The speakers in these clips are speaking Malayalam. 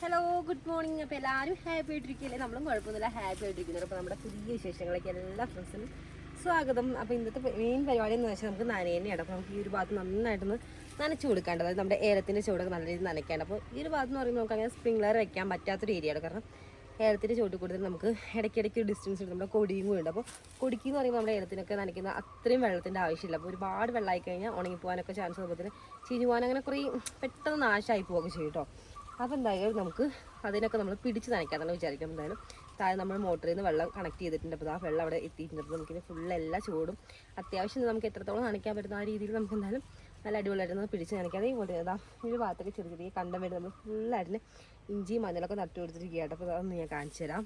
Hello good morning. അപ്പോൾ എല്ലാവരും ഹാപ്പി ആയിട്ടിരിക്കുകയല്ലേ? നമ്മളും കുഴപ്പമൊന്നുമില്ല, ഹാപ്പി ആയിട്ടിരിക്കുന്നത്. അപ്പോൾ നമ്മുടെ പുതിയ വിശേഷങ്ങളൊക്കെ എല്ലാ ഫ്രണ്ട്സിനും സ്വാഗതം. അപ്പോൾ ഇന്നത്തെ മെയിൻ പരിപാടി എന്ന് വെച്ചാൽ നമുക്ക് നനേനെയാണ്. അപ്പോൾ നമുക്ക് ഈ ഒരു ഭാഗത്ത് നന്നായിട്ടൊന്ന് നനച്ചു കൊടുക്കേണ്ടത്, അതായത് നമ്മുടെ ഏലത്തിൻ്റെ ചുവടൊക്കെ നല്ല രീതിയിൽ നനയ്ക്കേണ്ട. അപ്പോൾ ഈ ഒരു ഭാഗത്ത് എന്ന് പറയുമ്പോൾ നമുക്ക് അങ്ങനെ സ്പ്രിംഗ്ലർ വയ്ക്കാൻ പറ്റാത്തൊരു ഏരിയയാണ്. കാരണം ഏലത്തിൻ്റെ ചുവട്ടിൽ കൂടുതൽ നമുക്ക് ഇടയ്ക്കിടയ്ക്ക് ഡിസ്റ്റൻസ് ഉണ്ട്, നമ്മുടെ കൊടിയും കൂടി ഉണ്ട്. അപ്പോൾ കൊടിക്ക് എന്ന് പറയുമ്പോൾ നമ്മുടെ ഏലത്തിനൊക്കെ നനയ്ക്കുന്ന അത്രയും വെള്ളത്തിൻ്റെ ആവശ്യമില്ല. അപ്പോൾ ഒരുപാട് വെള്ളമായി കഴിഞ്ഞാൽ ഉണങ്ങിപ്പോകാനൊക്കെ ചാൻസ് അതുപോലെ ചീഞ്ഞു പോകാൻ അങ്ങനെ കുറേ പെട്ടെന്ന് നാശമായി പോവുകയൊക്കെ ചെയ്യും കേട്ടോ. അപ്പോൾ എന്തായാലും നമുക്ക് അതിനൊക്കെ നമ്മൾ പിടിച്ച് നനയ്ക്കാമെന്നാണ് വിചാരിക്കാം. എന്തായാലും താഴെ നമ്മൾ മോട്ടറിൽ നിന്ന് വെള്ളം കണക്ട് ചെയ്തിട്ടുണ്ട്. അപ്പോൾ ആ വെള്ളം അവിടെ എത്തിയിട്ടുണ്ട്. അപ്പോൾ നമുക്കിത് ഫുള്ള് എല്ലാ ചൂടും അത്യാവശ്യം നമുക്ക് എത്രത്തോളം നനയ്ക്കാൻ പറ്റുന്ന ആ രീതിയിൽ നമുക്ക് എന്തായാലും നല്ല അടിപൊളിയായിട്ട് പിടിച്ച് നനയ്ക്കാം. അതേപോലെ അതാ ഒരു ഭാഗത്തൊക്കെ ചെറിയ ചെറിയ കണ്ടം വേണ്ടി നമ്മൾ ഫുള്ളായിട്ട് ഇഞ്ചിയും മഞ്ഞളൊക്കെ നട്ടു കൊടുത്തിരിക്കുകയാണ്. അപ്പോൾ അതൊന്ന് ഞാൻ കാണിച്ചു തരാം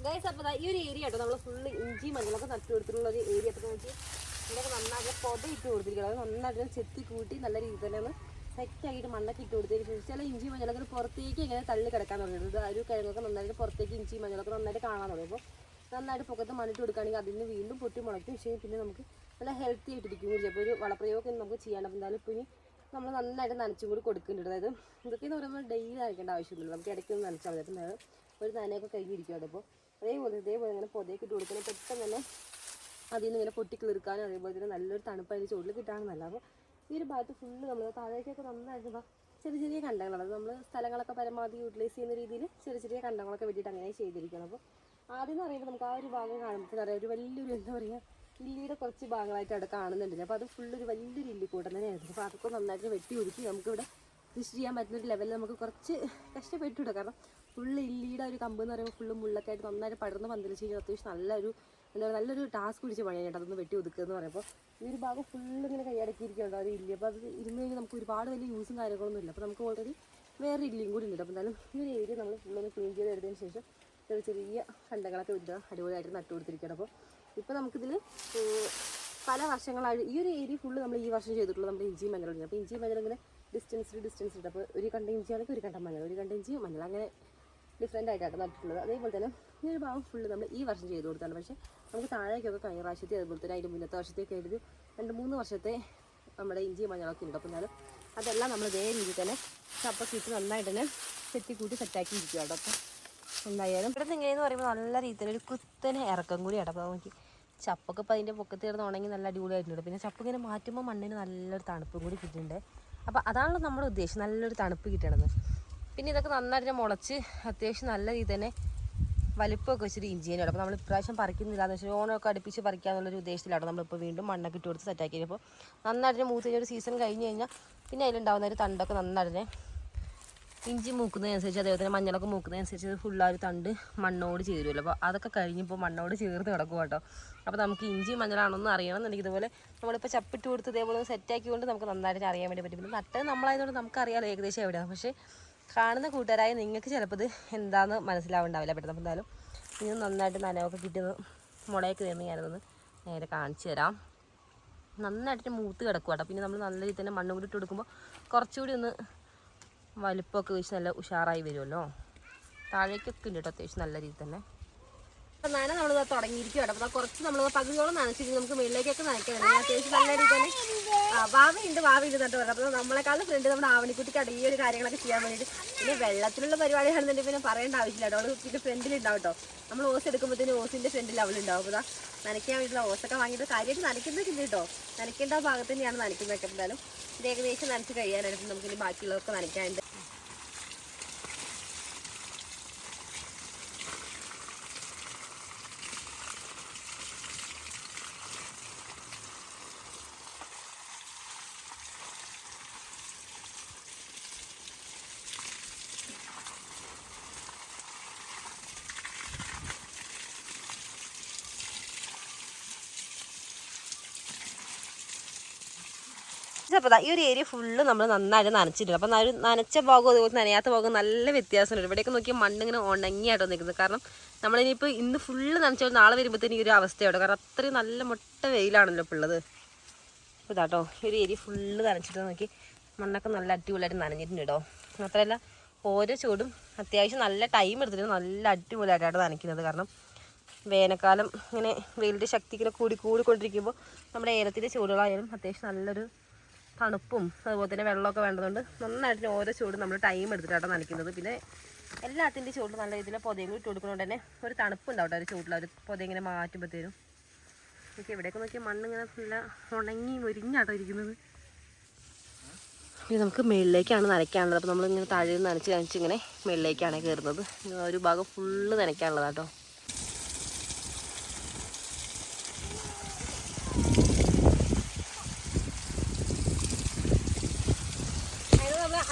ഗൈസ്. അപ്പോൾ ഈ ഒരു ഏരിയ കേട്ടോ നമ്മൾ ഫുള്ള് ഇഞ്ചി മഞ്ഞളൊക്കെ നട്ടു കൊടുത്തിട്ടുള്ള ഒരു ഏരിയ. അപ്പോൾ നോക്കി ഇതിനൊക്കെ നന്നായിട്ട് പൊത ഇട്ട് കൊടുത്തിരിക്കണം. അത് നന്നായിട്ട് ചെത്തി കൂട്ടി നല്ല രീതിയിൽ തന്നെ ഒന്ന് സെറ്റായിട്ട് മണ്ണൊക്കെ ഇട്ട് കൊടുത്തതിന് ശേഷം ചില ഇഞ്ചി മഞ്ഞളൊക്കെ പുറത്തേക്ക് ഇങ്ങനെ തള്ളി കിടക്കാൻ തുടങ്ങിയത്. ആ ഒരു കിഴങ്ങൊക്കെ നന്നായിട്ട് പുറത്തേക്ക് ഇഞ്ചി മഞ്ഞളൊക്കെ നന്നായിട്ട് കാണാൻ തുടങ്ങി. അപ്പോൾ നന്നായിട്ട് പുറത്ത് മണ്ണിട്ട് കൊടുക്കുകയാണെങ്കിൽ അതിന് വീണ്ടും പൊട്ടി മുളയ്ക്കും. പക്ഷേ പിന്നെ നമുക്ക് നല്ല ഹെൽത്തി ആയിട്ടിരിക്കും. ചിലപ്പോൾ ഒരു വളപ്രയോഗം നമുക്ക് ചെയ്യാൻ. എന്തായാലും ഇപ്പോൾ ഇനി നമ്മൾ നന്നായിട്ട് നനച്ചും കൂടി കൊടുക്കുന്നുണ്ട്. അതായത് ഇതൊക്കെയെന്ന് പറയുമ്പോൾ ഡെയിലി നനയ്ക്കേണ്ട ആവശ്യമൊന്നുമില്ല, നമുക്ക് ഇടയ്ക്കൊന്ന് നനച്ചാൽ മതി. അപ്പം ഒരു നനയൊക്കെ കഴിഞ്ഞിരിക്കുകയാണ്. അപ്പോൾ അതേപോലെ ഇങ്ങനെ പൊതയൊക്കെ ഇട്ട് കൊടുക്കണം. പെട്ടെന്ന് തന്നെ അതിൽ നിന്ന് ഇങ്ങനെ പൊട്ടി കിളിർക്കാനും അതേപോലെ തന്നെ നല്ലൊരു തണുപ്പ് അതിന് ചുവട്ടിൽ കിട്ടാണെന്നല്ല. അപ്പോൾ ഈ ഒരു ഭാഗത്ത് ഫുള്ള് നമ്മൾ താഴേക്കൊക്കെ നന്നായിട്ട് ചെറിയ ചെറിയ കണ്ടങ്ങളാണ്. അത് നമ്മൾ സ്ഥലങ്ങളൊക്കെ പരമാവധി യൂട്ടിലൈസ് ചെയ്യുന്ന രീതിയിൽ ചെറിയ ചെറിയ കണ്ടങ്ങളൊക്കെ വെട്ടിയിട്ട് അങ്ങനെ ചെയ്തിരിക്കണം. അപ്പോൾ ആദ്യം എന്ന് പറയുമ്പോൾ നമുക്ക് ആ ഒരു ഭാഗം കാണുമ്പോൾ അറിയാം ഒരു വലിയൊരു എന്താ പറയുക ഇല്ലിയുടെ കുറച്ച് ഭാഗങ്ങളായിട്ട് അവിടെ കാണുന്നുണ്ട്. അപ്പോൾ അത് ഫുള്ളൊരു വലിയൊരു ഇല്ലിക്കൂട്ടം തന്നെയായിരുന്നു. അപ്പോൾ അതൊക്കെ നന്നായിട്ട് വെട്ടി ഒതുക്കി നമുക്കിവിടെ കൃഷി ചെയ്യാൻ പറ്റുന്നൊരു ലെവലിൽ നമുക്ക് കുറച്ച് കഷ്ടപ്പെട്ടിട്ട്. കാരണം ഫുള്ള് ഇല്ലിയുടെ ഒരു കമ്പ് എന്ന് പറയുമ്പോൾ ഫുള്ള് മുള്ളൊക്കെ ആയിട്ട് നന്നായിട്ട് പടർന്ന് പന്തലിച്ച് കഴിഞ്ഞാൽ അത്യാവശ്യം നല്ലൊരു എന്താ പറയുക നല്ലൊരു ടാസ്ക് പിടിച്ച പണിയായിട്ട് അതൊന്ന് വെട്ടി ഒതുക്കുക എന്ന് പറയുമ്പോൾ ഈ ഒരു ഭാഗം ഫുള്ള് ഇങ്ങനെ കൈയടക്കിയിരിക്കുന്നുണ്ടോ അത് ഇല്ല. അപ്പോൾ അത് ഇരുന്ന് കഴിഞ്ഞാൽ നമുക്ക് ഒരുപാട് വലിയ യൂസും കാര്യങ്ങളൊന്നും ഇല്ല. അപ്പോൾ നമുക്ക് ഓൾറെഡി വേറെ ഇല്ലിയും കൂടി ഉണ്ട്. അപ്പോൾ എന്തായാലും ഈ ഒരു ഏരിയ നമ്മൾ ഫുള്ളൊന്ന് ക്ലീൻ ചെയ്ത് എടുത്തതിന് ശേഷം ചെറിയ ചെറിയ കണ്ടങ്ങളൊക്കെ വിടുക അടിപൊളിയായിട്ട് നട്ടു കൊടുത്തിരിക്കണം. അപ്പോൾ ഇപ്പോൾ നമുക്കിതിൽ പല വർഷങ്ങളായി ഈ ഒരു ഏരിയ ഫുള്ള് നമ്മൾ ഈ വർഷം ചെയ്തിട്ടുള്ളത് നമ്മുടെ ഇഞ്ചി മഞ്ഞളുണ്ട്. അപ്പോൾ ഇഞ്ചി മഞ്ഞൾ ഇങ്ങനെ ഡിസ്റ്റൻസ് ഉണ്ട്. അപ്പോൾ ഒരു കണ്ട ഇഞ്ചിയാണെങ്കിൽ ഒരു കണ്ട മഞ്ഞൾ, ഒരു കണ്ട ഇഞ്ചി മഞ്ഞൾ അങ്ങനെ ഡിഫറെൻ്റ് ആയിട്ടാണ് നട്ടിട്ടുള്ളത്. അതേപോലെ തന്നെ ഈ ഒരു ഭാഗം ഫുള്ള് നമ്മൾ ഈ വർഷം ചെയ്ത് കൊടുത്താണ്. പക്ഷേ നമുക്ക് താഴേക്കൊക്കെ കഴിഞ്ഞ പ്രാവശ്യത്തെ അതുപോലെ തന്നെ അതിൻ്റെ മുന്നത്തെ വർഷത്തേക്ക് ആയിട്ട് 2-3 വർഷത്തെ നമ്മുടെ ഇഞ്ചി മഞ്ഞളൊക്കെ ഉണ്ട്. അപ്പോൾ എന്നാലും അതെല്ലാം നമ്മൾ ഇതേ രീതിയിൽ തന്നെ ചപ്പൊക്കെ ഇട്ട് നന്നായിട്ട് തന്നെ സെറ്റിക്കൂട്ടി സെറ്റാക്കി ഇരിക്കുക കേട്ടോ. അപ്പോൾ എന്തായാലും ഇവിടെ ഇങ്ങനെയെന്ന് പറയുമ്പോൾ നല്ല രീതിയിൽ ഒരു കുത്തനെ ഇറക്കം കൂടിയാണ്. അപ്പോൾ നമുക്ക് ചപ്പൊക്കെ ഇപ്പോൾ അതിൻ്റെ പൊക്കത്ത് ചേർന്ന് ഉണങ്ങി നല്ല അടിപൊളിയായിട്ടുണ്ട്. പിന്നെ ചപ്പ് ഇങ്ങനെ മാറ്റുമ്പോൾ മണ്ണിന് നല്ലൊരു തണുപ്പും കൂടി കിട്ടുന്നുണ്ട്. അപ്പോൾ അതാണല്ലോ നമ്മുടെ ഉദ്ദേശം, നല്ലൊരു തണുപ്പ് കിട്ടണത്. പിന്നെ ഇതൊക്കെ നന്നായിട്ട് മുളച്ച് അത്യാവശ്യം നല്ല രീതിയിൽ തന്നെ വലിപ്പമൊക്കെ വെച്ചിട്ട് ഇഞ്ചിയാണ്. അപ്പോൾ നമ്മൾ ഇപ്രാവശ്യം പറിക്കുന്നില്ല എന്ന് വെച്ചാൽ ഓണമൊക്കെ അടുപ്പിച്ച് പറിക്കാന്നുള്ളൊരു ഉദ്ദേശത്തിലാണ് നമ്മളിപ്പോൾ വീണ്ടും മണ്ണൊക്കെ ഇട്ട് കൊടുത്ത് സെറ്റാക്കി. അപ്പോൾ നന്നായിട്ട് മൂത്ത് കഴിഞ്ഞ ഒരു സീസൺ കഴിഞ്ഞ് കഴിഞ്ഞാൽ പിന്നെ അതിലുണ്ടാകുന്ന ഒരു തണ്ടൊക്കെ നന്നായിട്ട് ഇഞ്ചി മൂക്കുന്നതനുസരിച്ച് അതേപോലെ തന്നെ മഞ്ഞളൊക്കെ മൂക്കുന്നതനുസരിച്ച് ഫുള്ളാ ഒരു തണ്ട് മണ്ണോട് ചേരുമല്ലോ. അപ്പോൾ അതൊക്കെ കഴിഞ്ഞിപ്പോൾ മണ്ണോട് ചേർത്ത് കിടക്കും കേട്ടോ. അപ്പോൾ നമുക്ക് ഇഞ്ചി മഞ്ഞളാണെന്ന് അറിയണമെന്നുണ്ടെങ്കിൽ ഇതുപോലെ നമ്മളിപ്പോൾ ചപ്പിട്ട് കൊടുത്ത് ഇതേപോലെ സെറ്റാക്കിക്കൊണ്ട് നമുക്ക് നന്നായിട്ട് അറിയാൻ വേണ്ടി പറ്റും. പിന്നെ നട്ടത് നമ്മളായതുകൊണ്ട് നമുക്കറിയാമല്ലോ ഏകദേശം എവിടെയാണ്. പക്ഷേ കാണുന്ന കൂട്ടുകാരായ നിങ്ങൾക്ക് ചിലപ്പോൾ ഇത് എന്താണെന്ന് മനസ്സിലാവുണ്ടാവില്ല പെട്ടെന്ന്. അപ്പോൾ എന്തായാലും ഇനി നന്നായിട്ട് നനവൊക്കെ കിട്ടിയത് മുളയൊക്കെ വരുന്ന ഞാനതൊന്ന് നേരെ കാണിച്ചു തരാം. നന്നായിട്ട് മൂത്ത് കിടക്കും കേട്ടോ. പിന്നെ നമ്മൾ നല്ല രീതിയിൽ തന്നെ മണ്ണും കൂടി ഇട്ട് കൊടുക്കുമ്പോൾ കുറച്ചുകൂടി ഒന്ന് വലിപ്പമൊക്കെ വെച്ച് നല്ല ഉഷാറായി വരുമല്ലോ. താഴേക്കൊക്കെ ഉണ്ട് കേട്ടോ അത്യാവശ്യം നല്ല രീതിയിൽ തന്നെ. അപ്പം നന നമ്മൾ തുടങ്ങിയിരിക്കുകയാണ്. അപ്പോൾ കുറച്ച് നമ്മൾ പകുതിയോളം നനച്ചിട്ട് നമുക്ക് മുകളിലേക്കൊക്കെ നനയ്ക്കാൻ വേണ്ടി അത്യാവശ്യം നല്ല രീതിയിൽ തന്നെ ഭാവിയുണ്ട് എന്നിട്ട് പറയാം. അപ്പോൾ നമ്മളെക്കാളും ഫ്രണ്ട് നമ്മുടെ ആവണിക്കുട്ടിക്ക് ഈ ഒരു കാര്യങ്ങളൊക്കെ ചെയ്യാൻ വേണ്ടിയിട്ട്. പിന്നെ വെള്ളത്തിലുള്ള പരിപാടിയാണെന്നുണ്ടെങ്കിൽ പിന്നെ പറയേണ്ട ആവശ്യമില്ല കേട്ടോ. അവൾ പിന്നെ ഫ്രണ്ടിലുണ്ടാവും കേട്ടോ. നമ്മൾ ഓസ് എടുക്കുമ്പോഴത്തേനും ഓസിൻ്റെ ഫ്രണ്ടിൽ അവളുണ്ടാവും. അപ്പോൾ നനയ്ക്കാൻ വേണ്ടിയിട്ടുള്ള ഓസൊക്കെ വാങ്ങിയിട്ട് കാര്യമായിട്ട് നനയ്ക്കുന്നതൊക്കെ ഉണ്ട് കേട്ടോ. നനയ്ക്കേണ്ട ഭാഗത്ത് തന്നെയാണ് നനയ്ക്കുന്നതൊക്കെ. എന്തായാലും ഇത് ഏകദേശം നനച്ച് കഴിയാനായിട്ട് നമുക്കിനി ബാക്കിയുള്ളതൊക്കെ നനയ്ക്കാനുണ്ട്. അപ്പോൾ ഈ ഒരു ഏരിയ ഫുള്ള് നമ്മൾ നന്നായിട്ട് നനച്ചിട്ടുണ്ട്. അപ്പോൾ ഒരു നനച്ച ഭാഗവും അതുപോലെ നനയാത്ത ഭാഗവും നല്ല വ്യത്യാസമുണ്ട്. ഇവിടെയൊക്കെ നോക്കിയാൽ മണ്ണിങ്ങനെ ഉണങ്ങിയായിട്ടോ നിൽക്കുന്നത്. കാരണം നമ്മളിനിപ്പോൾ ഇന്ന് ഫുള്ള് നനച്ചാൽ നാളെ വരുമ്പോഴത്തേനും ഈ ഒരു അവസ്ഥയാണ്. കാരണം അത്രയും നല്ല മുട്ട വെയിലാണല്ലോ ഇപ്പോൾ ഉള്ളത്. അപ്പോൾ ഇതാട്ടോ ഈ ഒരു ഏരിയ ഫുള്ള് നനച്ചിട്ട് നോക്കി മണ്ണൊക്കെ നല്ല അടിപൊളിയായിട്ട് നനഞ്ഞിട്ടുണ്ട് കേട്ടോ. മാത്രമല്ല ഓരോ ചൂടും അത്യാവശ്യം നല്ല ടൈം എടുത്തിട്ട് നല്ല അടിപൊളിയായിട്ടാണ് നനയ്ക്കുന്നത്. കാരണം വേനൽക്കാലം ഇങ്ങനെ വെയിലിൻ്റെ ശക്തി ഇങ്ങനെ കൂടിക്കൊണ്ടിരിക്കുമ്പോൾ നമ്മുടെ ഏലത്തിൻ്റെ ചൂടുകളായാലും അത്യാവശ്യം നല്ലൊരു തണുപ്പും അതുപോലെ തന്നെ വെള്ളമൊക്കെ വേണ്ടതുകൊണ്ട് നന്നായിട്ട് ഓരോ ചൂടും നമ്മൾ ടൈം എടുത്തിട്ടാണ് നനയ്ക്കുന്നത്. പിന്നെ എല്ലാത്തിൻ്റെ ചുവട്ടിൽ നല്ല ഇതിൽ പൊതയും ഇട്ട് കൊടുക്കുന്നതുകൊണ്ട് തന്നെ ഒരു തണുപ്പുണ്ടാവും ഒരു ചുവട്ടിൽ ഒരു പൊത ഇങ്ങനെ മാറ്റുമ്പോഴത്തേനും. എനിക്ക് എവിടെയൊക്കെ നോക്കിയാൽ മണ്ണിങ്ങനെ നല്ല ഉണങ്ങി മുരിഞ്ഞാട്ടോ ഇരിക്കുന്നത്. ഇനി നമുക്ക് മുകളിലേക്കാണ് നനയ്ക്കാനുള്ളത്. അപ്പോൾ നമ്മളിങ്ങനെ താഴെ നിന്ന് നനച്ച് ഇങ്ങനെ മുകളിലേക്കാണ് കയറുന്നത്. ഒരു ഭാഗം ഫുള്ള് നനയ്ക്കാനുള്ളതാട്ടോ.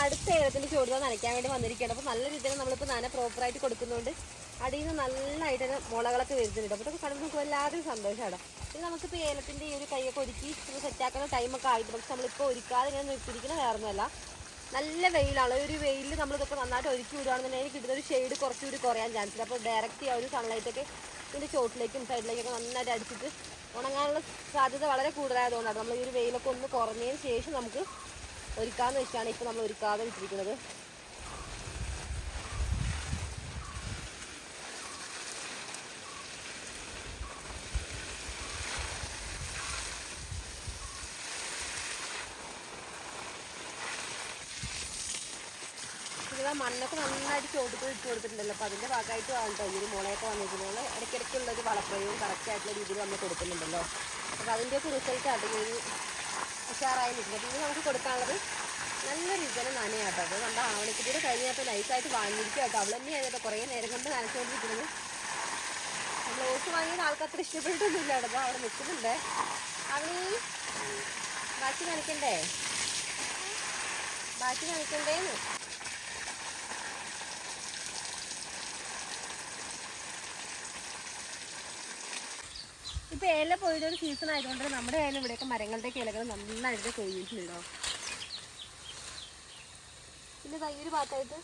അടുത്ത ഏലത്തിൻ്റെ ചുവടുകൾ നനയ്ക്കാൻ വേണ്ടി വന്നിരിക്കുകയാണ്. അപ്പോൾ നല്ല രീതിയിൽ നമ്മളിപ്പോൾ നന പ്രോപ്പറായിട്ട് കൊടുക്കുന്നതുകൊണ്ട് അടിയിൽ നിന്ന് നല്ലതായിട്ട് തന്നെ മുളകളൊക്കെ വരുന്നുണ്ട്. അപ്പോൾ ഇതൊക്കെ കാണുമ്പോൾ നമുക്ക് വല്ലാതൊരു സന്തോഷമാണ്. ഇത് നമുക്കിപ്പോൾ ഏലത്തിൻ്റെ ഈ ഒരു കൈയൊക്കെ ഒരുക്കി സെറ്റാക്കുന്ന ടൈമൊക്കെ ആയിട്ട്, പക്ഷെ നമ്മളിപ്പോൾ ഒരുക്കാതെ ഇങ്ങനെ നിർത്തിയിരിക്കുന്ന വേറൊന്നുമല്ല. നല്ല വെയിലാണ്. ഒരു വെയിലിൽ നമ്മളിതൊക്കെ നന്നായിട്ട് ഒരുക്കി വിടുകയാണെന്നുണ്ടെങ്കിൽ കിട്ടുന്ന ഒരു ഷെയ്ഡ് കുറച്ചുകൂടി കുറയാൻ ചാൻസ് ഉണ്ട്. അപ്പോൾ ഡയറക്റ്റ് ആ ഒരു സൺലൈറ്റൊക്കെ ഇതിൻ്റെ ചോട്ടിലേക്കും സൈഡിലേക്കൊക്കെ നന്നായിട്ട് അടിച്ചിട്ട് ഉണങ്ങാനുള്ള സാധ്യത വളരെ കൂടുതലായതുകൊണ്ടാണ് നമ്മൾ ഈ ഒരു വെയിലൊക്കെ ഒന്ന് കുറഞ്ഞതിന് ശേഷം നമുക്ക് ഒരുക്കാന്ന് വെച്ചാണ് ഇപ്പോൾ നമ്മൾ ഒരുക്കാതെ വിട്ടിരിക്കുന്നത്. ഇത് മണ്ണൊക്കെ നന്നായിട്ട് ചോട്ടിട്ട് ഇട്ട് കൊടുത്തിട്ടുണ്ടല്ലോ. അപ്പോൾ അതിൻ്റെ ഭാഗമായിട്ട് കേട്ടോ ഈ ഒരു മുളയൊക്കെ വന്നിരിക്കുന്നത്. ഇടയ്ക്കിടയ്ക്കുള്ളൊരു വളപ്രയോഗം കറക്റ്റായിട്ടുള്ള രീതിയിൽ നമ്മൾ കൊടുക്കുന്നുണ്ടല്ലോ. അപ്പോൾ അതിൻ്റെയൊക്കെ റിസൾട്ട് ആട്ടോ ഈ ഒരു ഉഷാറായി നിൽക്കുന്നത്. പിന്നെ നമുക്ക് കൊടുക്കാനുള്ളത് നല്ല രീതിയിൽ നനയാട്ടോ. അപ്പോൾ നമ്മുടെ ആവണിക്കുട്ടിയുടെ കഴിഞ്ഞപ്പോൾ നൈസായിട്ട് വാങ്ങിയിരിക്കുക കേട്ടോ. അവൾ തന്നെയാണ് കേട്ടോ കുറേ നേരം കൊണ്ട് നനച്ചുകൊണ്ടിരിക്കുന്നത്. നമ്മൾ ഓസ് വാങ്ങിയത് ആൾക്ക് അത്ര ഇഷ്ടപ്പെട്ടിട്ടൊന്നുമില്ല കേട്ടോ. അപ്പോൾ അവിടെ നിൽക്കുന്നുണ്ട്. അവളീ ബാക്കി നനയ്ക്കണ്ടേ നനയ്ക്കണ്ടേന്ന്. ഇപ്പോൾ ഏല പോയതൊരു സീസൺ ആയതുകൊണ്ട് നമ്മുടെ ആയാലും ഇവിടെയൊക്കെ മരങ്ങളുടെയൊക്കെ ഇലകൾ നന്നായിട്ട് കൊഴിഞ്ഞിട്ടുണ്ടോ. പിന്നെ ഈ ഒരു ഭാഗത്തായിട്ട്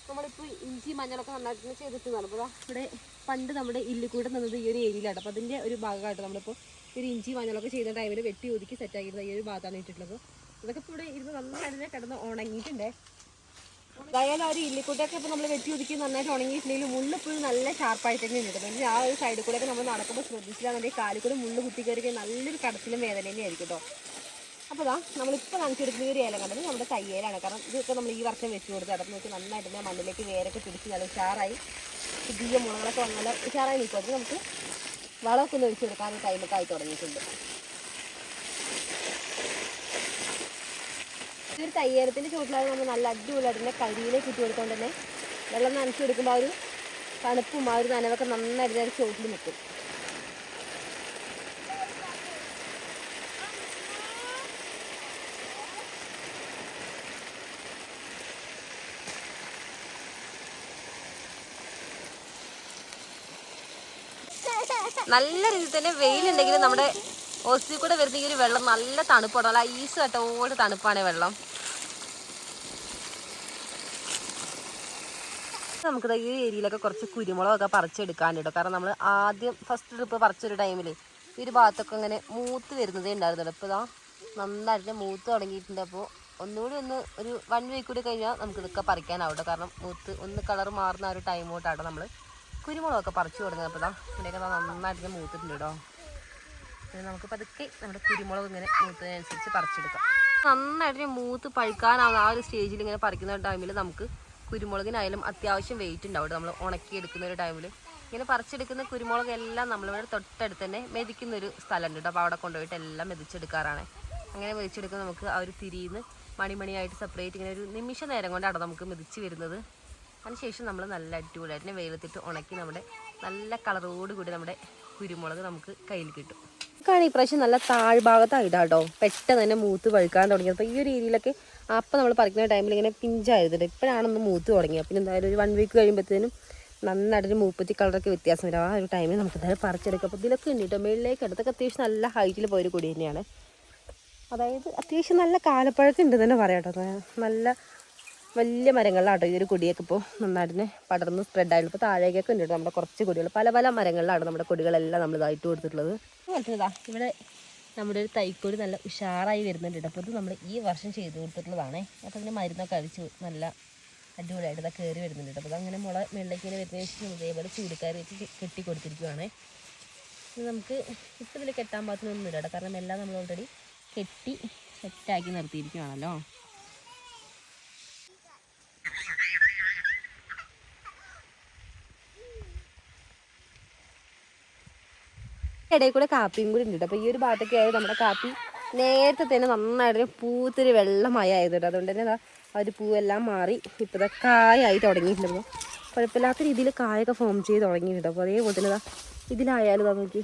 നമ്മളിപ്പോൾ ഇഞ്ചി മഞ്ഞളൊക്കെ നന്നായിട്ട് ചെയ്തിട്ടുണ്ടാണ്. അപ്പോൾ ഇവിടെ പണ്ട് നമ്മുടെ ഇല്ലിക്കൂടെ നിന്നത് ഈ ഒരു ഏരിയയിലാണ്. അപ്പോൾ അതിൻ്റെ ഒരു ഭാഗമായിട്ട് നമ്മളിപ്പോൾ ഒരു ഇഞ്ചി മഞ്ഞളൊക്കെ ചെയ്ത ടൈമിൽ വെട്ടി ഒതുക്കി സെറ്റാക്കിയിരുന്നത് ഈ ഒരു ഭാഗത്താണ് ഇട്ടിട്ടുള്ളത്. ഇതൊക്കെ ഇപ്പോൾ ഇവിടെ ഇരുന്ന് നന്നായിട്ട് കിടന്ന് ഉണങ്ങിയിട്ടുണ്ട്. അതായത് ആ ഒരു ഇല്ലിക്കൂട്ടൊക്കെ ഇപ്പോൾ നമ്മൾ വെട്ടി ഒതുക്കി നന്നായിട്ട് ഉണങ്ങിയിട്ടുണ്ടെങ്കിൽ മുള്ളിപ്പോഴും നല്ല ഷാർപ്പായിട്ട് തന്നെ കിട്ടും. പിന്നെ ആ ഒരു സൈഡിൽ കൂടെയൊക്കെ നമ്മൾ നടക്കുമ്പോൾ ശ്രദ്ധിച്ചില്ലാന്നുണ്ടെങ്കിൽ കാലിൽ കൂടെ മുള്ള് കുത്തി കയറി നല്ലൊരു കടത്തിലും വേദന തന്നെയായിരിക്കും കേട്ടോ. അപ്പോൾ നമ്മളിപ്പോൾ നനച്ചെടുക്കുന്ന ഒരു ഏലം കണ്ടത് നമ്മുടെ തയ്യേലാണ്. കാരണം ഇതൊക്കെ നമ്മൾ ഈ വർഷം വെച്ച് കൊടുത്ത് അടപ്പ് നോക്കി നന്നായിട്ട് തന്നെ മണ്ണിലേക്ക് വേരൊക്കെ പിടിച്ച് നല്ല ഉഷാറായി പുതിയ മുളകളൊക്കെ വന്നാൽ ഉഷാറായി നിൽക്കും. അത് നമുക്ക് വളമൊക്കെ ഒന്ന് ഒഴിച്ചു കൊടുക്കാൻ ടൈമൊക്കെ ആയി തുടങ്ങിയിട്ടുണ്ട്. ഈ ഒരു തയ്യേലത്തിൻ്റെ ചുവട്ടിലായി നമ്മൾ നല്ല അടിപൊളിയായിട്ട് തന്നെ കരിയിലേക്ക് ഇട്ട് കൊടുത്തുകൊണ്ട് തന്നെ വെള്ളം നനച്ചു കൊടുക്കുമ്പോൾ ആ ഒരു തണുപ്പും ആ ഒരു നനവൊക്കെ നന്നായിട്ട് ചുവട്ടിൽ നിൽക്കും. നല്ല രീതിയിൽ തന്നെ വെയിലുണ്ടെങ്കിൽ നമ്മുടെ ഓസിൽ കൂടെ വരുന്ന ഈ ഒരു വെള്ളം നല്ല തണുപ്പാണ്. നല്ല ഐസ് കട്ടോട് തണുപ്പാണ് വെള്ളം. നമുക്കിത് ഈ ഏരിയയിലൊക്കെ കുറച്ച് കുരുമുളകൊക്കെ പറിച്ചെടുക്കാൻ കേട്ടോ. കാരണം നമ്മൾ ആദ്യം ഫസ്റ്റ് ട്രിപ്പ് പറിച്ചൊരു ടൈമിൽ ഈ ഒരു ഭാഗത്തൊക്കെ ഇങ്ങനെ മൂത്ത് വരുന്നതേ ഉണ്ടായിരുന്നുള്ളൂ. ഇപ്പോൾ നന്നായിട്ട് മൂത്ത് തുടങ്ങിയിട്ടുണ്ട്. അപ്പോൾ ഒന്നുകൂടി ഒരു 1 വീക്ക് കൂടി കഴിഞ്ഞാൽ നമുക്കിതൊക്കെ പറിക്കാനാവട്ടോ. കാരണം മൂത്ത് ഒന്ന് കളർ മാറുന്ന ആ ഒരു ടൈമോട്ടാട്ടോ നമ്മൾ കുരുമുളകൊക്കെ പറിച്ചു കൊടുക്കുന്നത്. അപ്പോൾ ഇവിടെയൊക്കെ നന്നായിട്ട് മൂത്തിട്ടുണ്ട് കേട്ടോ. പിന്നെ നമുക്ക് പതുക്കെ നമ്മുടെ കുരുമുളക് ഇങ്ങനെ മൂത്തതിനനുസരിച്ച് പറിച്ചെടുക്കാം. നന്നായിട്ട് മൂത്ത് പഴുക്കാനാവുന്ന ആ ഒരു സ്റ്റേജിൽ ഇങ്ങനെ പറിക്കുന്ന ടൈമിൽ നമുക്ക് കുരുമുളകിനായാലും അത്യാവശ്യം വെയിറ്റ് ഉണ്ടാവും. നമ്മൾ ഉണക്കിയെടുക്കുന്ന ഒരു ടൈമിൽ ഇങ്ങനെ പറിച്ചെടുക്കുന്ന കുരുമുളക് എല്ലാം നമ്മളിവിടെ തൊട്ടടുത്ത് തന്നെ മെതിക്കുന്നൊരു സ്ഥലമുണ്ട് കേട്ടോ. അപ്പോൾ അവിടെ കൊണ്ടുപോയിട്ട് എല്ലാം മെതിച്ചെടുക്കാറാണ്. അങ്ങനെ മെതിച്ചെടുക്കുമ്പോൾ നമുക്ക് ആ ഒരു തിരിയിൽ മണിമണിയായിട്ട് സെപ്പറേറ്റ് ഇങ്ങനെ ഒരു നിമിഷ നേരം കൊണ്ടാണ് നമുക്ക് മെതിച്ച് വരുന്നത്. അതിനുശേഷം നമ്മൾ നല്ല അടിപൊളിയായിട്ട് വെയിലത്തിട്ട് ഉണക്കി നമ്മുടെ നല്ല കളറോട് കൂടി നമ്മുടെ കുരുമുളക് നമുക്ക് കയ്യിൽ കിട്ടും. ഈ പ്രാവശ്യം നല്ല താഴ്ഭാഗത്തായിട്ടാട്ടോ പെട്ടെന്ന് തന്നെ മൂത്ത് പഴുക്കാൻ തുടങ്ങിയത്. അപ്പോൾ ഈ ഒരു ഏരിയയിലൊക്കെ അപ്പം നമ്മൾ പറിക്കുന്ന ടൈമിൽ ഇങ്ങനെ പിഞ്ചായിരുന്നുണ്ട്. ഇപ്പോഴാണൊന്ന് മൂത്ത് തുടങ്ങിയത്. പിന്നെ എന്തായാലും ഒരു 1 വീക്ക് കഴിയുമ്പോഴത്തേനും നന്നായിട്ടൊരു മൂപ്പത്തി കളറൊക്കെ വ്യത്യാസം വരും. ആ ഒരു ടൈമിൽ നമുക്ക് എന്തായാലും പറിച്ചെടുക്കാം. അപ്പോൾ ഇതിലൊക്കെ ഉണ്ട് കേട്ടോ. മേളിലേക്ക് അടുത്തൊക്കെ അത്യാവശ്യം നല്ല ഹൈറ്റിൽ പോയൊരു കൊടി തന്നെയാണ്. അതായത് അത്യാവശ്യം നല്ല കാലപ്പഴക്കം ഉണ്ട് തന്നെ പറയാം കേട്ടോ. നല്ല വലിയ മരങ്ങളിലാട്ടോ ഈ ഒരു കൊടിയൊക്കെ ഇപ്പോൾ നന്നായിട്ട് തന്നെ പടർന്ന് സ്പ്രെഡായിരുന്നു. ഇപ്പോൾ താഴേക്കൊക്കെ ഉണ്ട് കേട്ടോ നമ്മുടെ കുറച്ച് കൊടികൾ. പല മരങ്ങളിലാണ് നമ്മുടെ കൊടികളെല്ലാം നമ്മൾ ഇതായിട്ട് കൊടുത്തിട്ടുള്ളത്. അതുപോലത്തതാ ഇവിടെ നമ്മുടെ ഒരു തൈക്കൊടി നല്ല ഉഷാറായി വരുന്നുണ്ട് കേട്ടോ. അപ്പോൾ ഇത് നമ്മൾ ഈ വർഷം ചെയ്ത് കൊടുത്തിട്ടുള്ളതാണേ. അപ്പോൾ അതിന് മരുന്നൊക്കെ അടിച്ച് നല്ല അടിപൊളിയായിട്ട് ഇതാ കയറി വരുന്നുണ്ട് കേട്ടോ. അപ്പോൾ അതങ്ങനെ മുള വെള്ളയ്ക്ക് ഇങ്ങനെ വരുന്നതിന് ശേഷം ഇതേപോലെ ചൂടുകാരി വെച്ച് കെട്ടി കൊടുത്തിരിക്കുവാണേ. ഇത് നമുക്ക് ഇപ്പോൾ ഇതിൽ കെട്ടാൻ പാകത്തിനൊന്നുമില്ല കേട്ടോ. കാരണം എല്ലാം നമ്മൾ ഓൾറെഡി കെട്ടി സെറ്റാക്കി നിർത്തിയിരിക്കുകയാണല്ലോ. ഇടയിൽ കൂടെ കാപ്പിയും കൂടി ഉണ്ട്. അപ്പോൾ ഈ ഒരു ഭാഗത്തൊക്കെ ആയത് നമ്മുടെ കാപ്പി നേരത്തെ തന്നെ നന്നായിട്ട് പൂത്തൊരു വെള്ളമയായതുണ്ട്. അതുകൊണ്ട് തന്നെ ആ ഒരു പൂവെല്ലാം മാറി ഇപ്പോൾ കായായി തുടങ്ങിയിട്ടുണ്ടല്ലോ. കുഴപ്പമില്ലാത്ത രീതിയിൽ കായൊക്കെ ഫോം ചെയ്ത് തുടങ്ങിയിട്ടുണ്ട്. അപ്പോൾ അതേപോലെ തന്നെ ഇതിലായാലും നോക്കി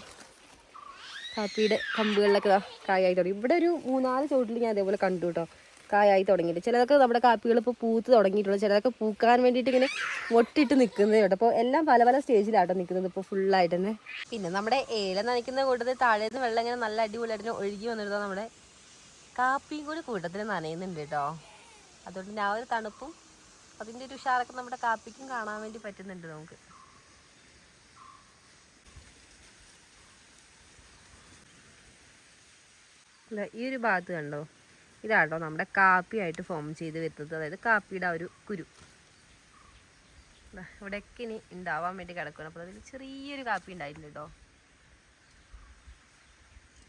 കാപ്പിയുടെ കമ്പുകളിലൊക്കെ കായായി തുടങ്ങി. ഇവിടെ ഒരു 3-4 ചോട്ടിൽ ഞാൻ അതേപോലെ കണ്ടു കേട്ടോ, കായായി തുടങ്ങിയിട്ട്. ചിലതൊക്കെ നമ്മുടെ കാപ്പികൾ ഇപ്പോൾ പൂത്ത് തുടങ്ങിയിട്ടുള്ളൂ, ചിലതൊക്കെ പൂക്കാൻ വേണ്ടിയിട്ട് ഇങ്ങനെ മൊട്ടിട്ട് നിൽക്കുന്നത് കേട്ടോ. അപ്പോൾ എല്ലാം പല പല സ്റ്റേജിലാട്ടോ നിൽക്കുന്നത് ഇപ്പോൾ ഫുള്ളായിട്ട് തന്നെ. പിന്നെ നമ്മുടെ ഏലം നനയ്ക്കുന്ന കൂട്ടത്തിൽ താഴേന്ന് വെള്ളം ഇങ്ങനെ നല്ല അടിപൊളിയായിട്ട് ഒഴുകി വന്നിരുന്നാൽ നമ്മുടെ കാപ്പിയും കൂടി കൂട്ടത്തിൽ നനയുന്നുണ്ട് കേട്ടോ. അതുകൊണ്ട് ആ ഒരു തണുപ്പും അതിൻ്റെ ഒരു ഉഷാറൊക്കെ നമ്മുടെ കാപ്പിക്കും കാണാൻ വേണ്ടി പറ്റുന്നുണ്ട് നമുക്ക്. ഈ ഒരു ഭാഗത്ത് കണ്ടോ, ഇതാട്ടോ നമ്മുടെ കാപ്പിയായിട്ട് ഫോം ചെയ്ത് വരുന്നത്. അതായത് കാപ്പിയുടെ ആ ഒരു കുരു ഇവിടെയൊക്കെ ഇനി ഉണ്ടാവാൻ വേണ്ടി കിടക്കണം. അപ്പോൾ അതിൽ ചെറിയൊരു കാപ്പി ഉണ്ടായിട്ടുണ്ട് കേട്ടോ.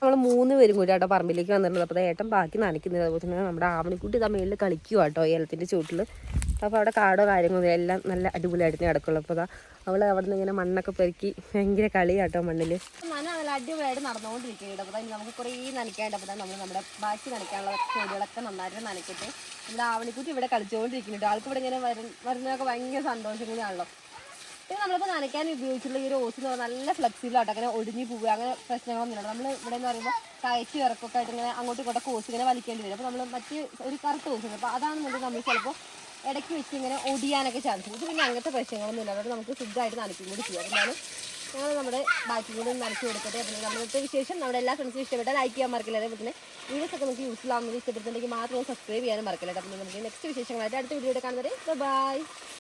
നമ്മൾ 3 പേരും കൂടി കേട്ടോ പറമ്പിലേക്ക് വന്നിട്ടുണ്ട്. അപ്പോൾ ഏട്ടൻ ബാക്കി നനയ്ക്കുന്നത്. അതുപോലെ തന്നെ നമ്മുടെ ആവണിക്കുട്ടി ഇതാ മേളിൽ കളിക്കുക കേട്ടോ ഏലത്തിൻ്റെ ചുവട്ടിൽ. അപ്പോൾ അവിടെ കാടോ കാര്യങ്ങളോ എല്ലാം നല്ല അടിപൊളിയായിട്ട് കിടക്കുള്ളൂ. അപ്പോൾ അവൾ അവിടെ നിന്ന് ഇങ്ങനെ മണ്ണൊക്കെ പെറുക്കി ഭയങ്കര കളിയാട്ടോ മണ്ണിൽ. നല്ല അടിപൊളിയായിട്ട് നടന്നുകൊണ്ടിരിക്കുകയാണ്. അപ്പോൾ നമുക്ക് കുറേ നനയ്ക്കാണ്ട്. അപ്പോൾ നമ്മൾ നമ്മുടെ ബാക്കി നനയ്ക്കാനുള്ള ചെടികളൊക്കെ നന്നായിട്ട് നനയ്ക്കട്ടെ. നമ്മുടെ ആവണിക്കുട്ടി ഇവിടെ കളിച്ചുകൊണ്ടിരിക്കുന്നുണ്ട്. ആൾക്ക് ഇവിടെ ഇങ്ങനെ വരുന്നതൊക്കെ ഭയങ്കര സന്തോഷം കൂടിയാണല്ലോ. പിന്നെ നമ്മളിപ്പോൾ നനയ്ക്കാൻ ഉപയോഗിച്ചിട്ടുള്ള ഈ ഒരു ഓസ് എന്ന് പറഞ്ഞാൽ നല്ല ഫ്ലെക്സിബിളാട്ടോ, അങ്ങനെ ഒടിഞ്ഞ് പോവുക അങ്ങനെ പ്രശ്നങ്ങളൊന്നുമില്ല. നമ്മൾ ഇവിടെ എന്ന് പറയുമ്പോൾ കയറ്റി ഇറക്കൊക്കെ ആയിട്ട് ഇങ്ങനെ അങ്ങോട്ടും ഇങ്ങോട്ടൊക്കെ ഓസ് ഇങ്ങനെ വലിക്കേണ്ടി വരും. അപ്പോൾ നമ്മൾ മറ്റ് ഒരു കറുത്ത ഓസ് ഉണ്ട്, അപ്പോൾ അതാണെന്നുണ്ടെങ്കിൽ നമ്മൾ ചിലപ്പോൾ ഇടയ്ക്ക് വെച്ച് ഇങ്ങനെ ഒടിയാനൊക്കെ ചാൻസ് ഉണ്ട്. ഇത് പിന്നെ അങ്ങനത്തെ പ്രശ്നങ്ങളൊന്നും ഇല്ല. അതുകൊണ്ട് നമുക്ക് സുഖമായിട്ട് നനയ്ക്കും കൂടി ചെയ്യാം. അതുകൊണ്ടാണ് ഞങ്ങൾ നമ്മുടെ ബാക്കി കൂടി നനച്ച് കൊടുക്കട്ടെ. അപ്പോൾ നമ്മളുടെ വിശേഷം നമ്മുടെ എല്ലാ ഫ്രണ്ട്സിനും ഇഷ്ടപ്പെട്ടാൽ ലൈക്ക് ചെയ്യാൻ മറക്കില്ല. അതേപോലെ തന്നെ വീഡിയോസ് ഒക്കെ നമുക്ക് യൂസ്ഫുൾ ആവുന്നത് ഇഷ്ടപ്പെടുന്നുണ്ടെങ്കിൽ മാത്രം സബ്സ്ക്രൈബ് ചെയ്യാനും മറക്കില്ല. അപ്പോൾ നമുക്ക് നെക്സ്റ്റ് വിശേഷങ്ങളായിട്ട് അടുത്ത വീഡിയോയുടെ കാണുന്നത്. ബൈ.